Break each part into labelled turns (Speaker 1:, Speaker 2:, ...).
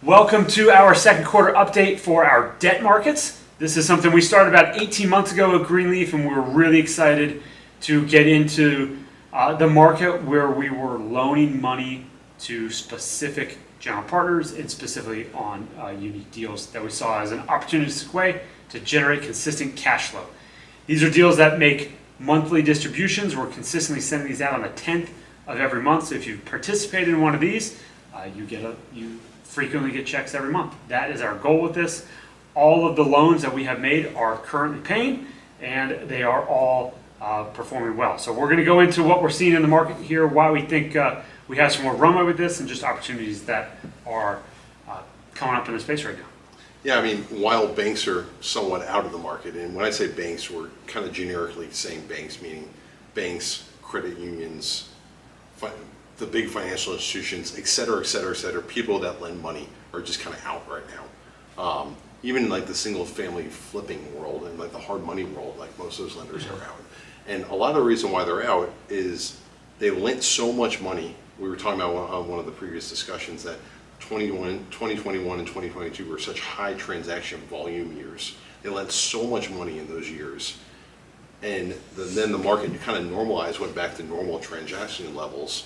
Speaker 1: Welcome to our second quarter update for our debt markets. This is something we started about 18 months ago at Greenleaf, and we were really excited to get into the market where we were loaning money to specific general partners and specifically on unique deals that we saw as an opportunistic way to generate consistent cash flow. These are deals that make monthly distributions. We're consistently sending these out on the 10th of every month. So if you participated in one of these, you frequently get checks every month. That is our goal with this. All of the loans that we have made are currently paying, and they are all performing well. So we're going to go into what we're seeing in the market here, why we think we have some more runway with this, and just opportunities that are coming up in the space right now.
Speaker 2: Yeah, I mean, while banks are somewhat out of the market, and when I say banks, we're kind of generically saying banks, meaning banks, credit unions, the big financial institutions, et cetera, et cetera, et cetera, people that lend money are just kind of out right now. Even like the single family flipping world and like the hard money world, like most of those lenders are out. And a lot of the reason why they're out is they lent so much money. We were talking about on one of the previous discussions that 2021 and 2022 were such high transaction volume years. They lent so much money in those years. And then the market kind of normalized, went back to normal transaction levels.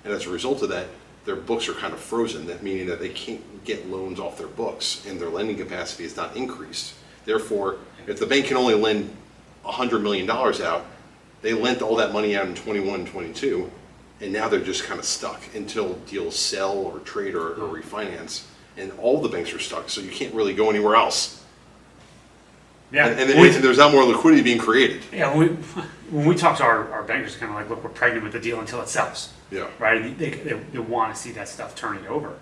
Speaker 2: And as a result of that, their books are kind of frozen, that meaning that they can't get loans off their books and their lending capacity is not increased. Therefore, if the bank can only lend $100 million out, they lent all that money out in 21 and 22, and now they're just kind of stuck until deals sell or trade or refinance, and all the banks are stuck, so you can't really go anywhere else.
Speaker 1: Yeah,
Speaker 2: and there's not more liquidity being created.
Speaker 1: Yeah, when we talk to our bankers, kind of like, look, we're pregnant with the deal until it sells.
Speaker 2: Yeah.
Speaker 1: Right? They want to see that stuff turning over,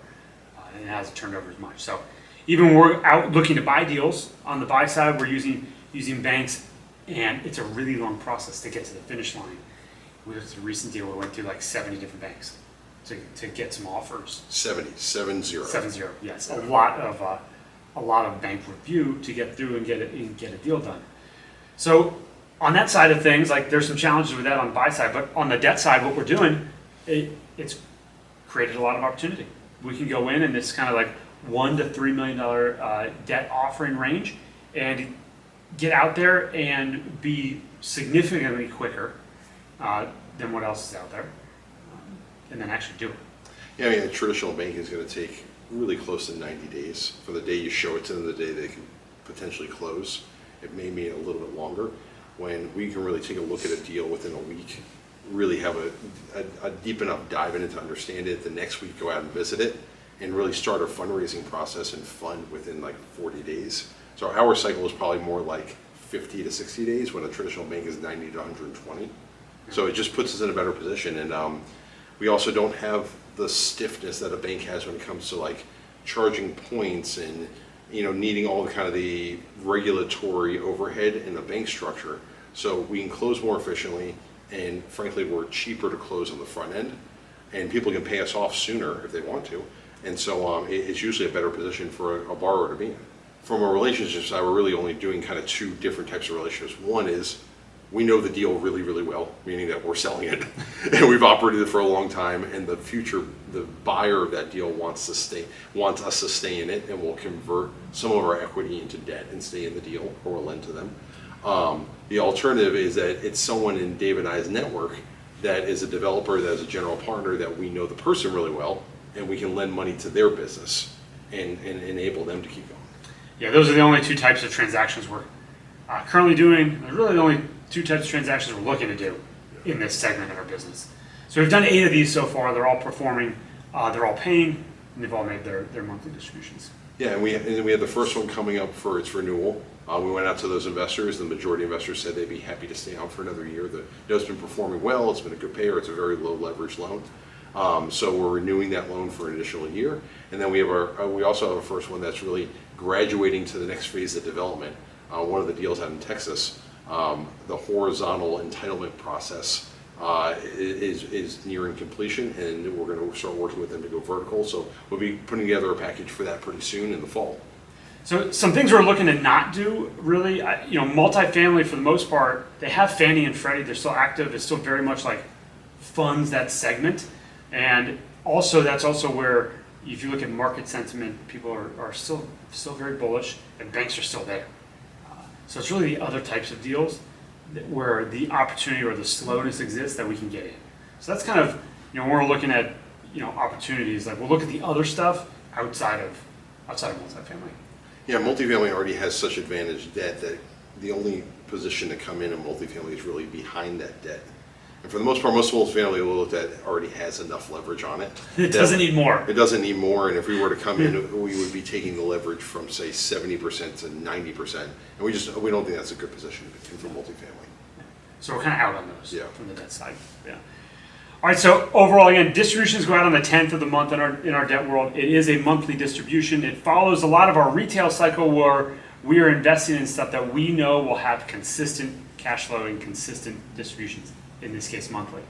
Speaker 1: and it hasn't turned over as much. So even when we're out looking to buy deals on the buy side, we're using banks, and it's a really long process to get to the finish line. We had a recent deal where we went through like 70 different banks to get some offers.
Speaker 2: 70, 7-0.
Speaker 1: Yes, a lot of bank review to get through and get a deal done. So on that side of things, like there's some challenges with that on the buy side, but on the debt side, what we're doing, it's created a lot of opportunity. We can go in and it's kind of like $1 to $3 million debt offering range, and get out there and be significantly quicker than what else is out there, and then actually do it.
Speaker 2: Yeah, I mean, a traditional bank is going to take really close to 90 days from the day you show it to them, the day they can potentially close. It may mean a little bit longer. When we can really take a look at a deal within a week, really have a deep enough dive in it to understand it, the next week go out and visit it, and really start a fundraising process and fund within like 40 days. So our cycle is probably more like 50 to 60 days when a traditional bank is 90 to 120. So it just puts us in a better position. And we also don't have the stiffness that a bank has when it comes to like charging points and needing all the kind of the regulatory overhead in the bank structure. So we can close more efficiently, and frankly we're cheaper to close on the front end, and people can pay us off sooner if they want to. And so it's usually a better position for a borrower to be in. From a relationship side, we're really only doing kind of two different types of relationships. One is we know the deal really, really well, meaning that we're selling it and we've operated it for a long time, and the buyer of that deal wants us to stay in it, and we'll convert some of our equity into debt and stay in the deal, or we'll lend to them. The alternative is that it's someone in Dave and I's network that is a developer, that is a general partner, that we know the person really well, and we can lend money to their business and enable them to keep going.
Speaker 1: Yeah, those are the only two types of transactions we're currently doing. They're really the only two types of transactions we're looking to do in this segment of our business. So we've done 8 of these so far. They're all performing, they're all paying, and they've all made their monthly distributions.
Speaker 2: Yeah, and we had the first one coming up for its renewal. We went out to those investors. The majority of investors said they'd be happy to stay on for another year. The note's been performing well. It's been a good payer. It's a very low leverage loan. So we're renewing that loan for an additional year. And then we also have a first one that's really graduating to the next phase of development. One of the deals out in Texas, the horizontal entitlement process is nearing completion, and we're going to start working with them to go vertical. So we'll be putting together a package for that pretty soon in the fall.
Speaker 1: So some things we're looking to not do, really, multifamily for the most part, they have Fannie and Freddie. They're still active. It's still very much like funds that segment. And also, that's also where if you look at market sentiment, people are still very bullish, and banks are still there. So it's really the other types of deals where the opportunity or the slowness exists that we can get in. So that's kind of, when we're looking at, opportunities, like we'll look at the other stuff outside of multifamily.
Speaker 2: Yeah, multifamily already has such advantaged debt that the only position to come in multifamily is really behind that debt. And for the most part, most multifamily we looked at already has enough leverage on it.
Speaker 1: It doesn't need more.
Speaker 2: It doesn't need more, and if we were to come in, we would be taking the leverage from, say, 70% to 90%. And we don't think that's a good position to be in for multifamily.
Speaker 1: So we're kind of out on those
Speaker 2: Yeah.
Speaker 1: from the debt side. Yeah. All right, so overall, again, distributions go out on the 10th of the month in our debt world. It is a monthly distribution. It follows a lot of our retail cycle where we are investing in stuff that we know will have consistent cash flow and consistent distributions, in this case monthly.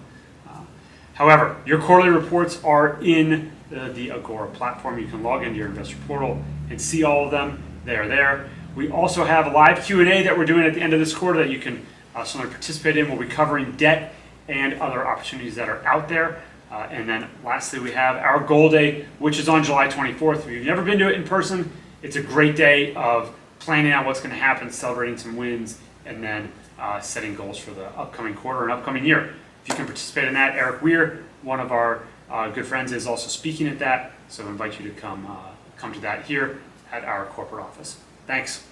Speaker 1: However, your quarterly reports are in the Agora platform. You can log into your investor portal and see all of them. They are there. We also have a live Q&A that we're doing at the end of this quarter that you can certainly participate in. We'll be covering debt and other opportunities that are out there. And then lastly, we have our goal day, which is on July 24th. If you've never been to it in person, it's a great day of planning out what's going to happen, celebrating some wins, and then setting goals for the upcoming quarter and upcoming year. If you can participate in that, Eric Weir, one of our good friends, is also speaking at that. So I invite you to come to that here at our corporate office. Thanks.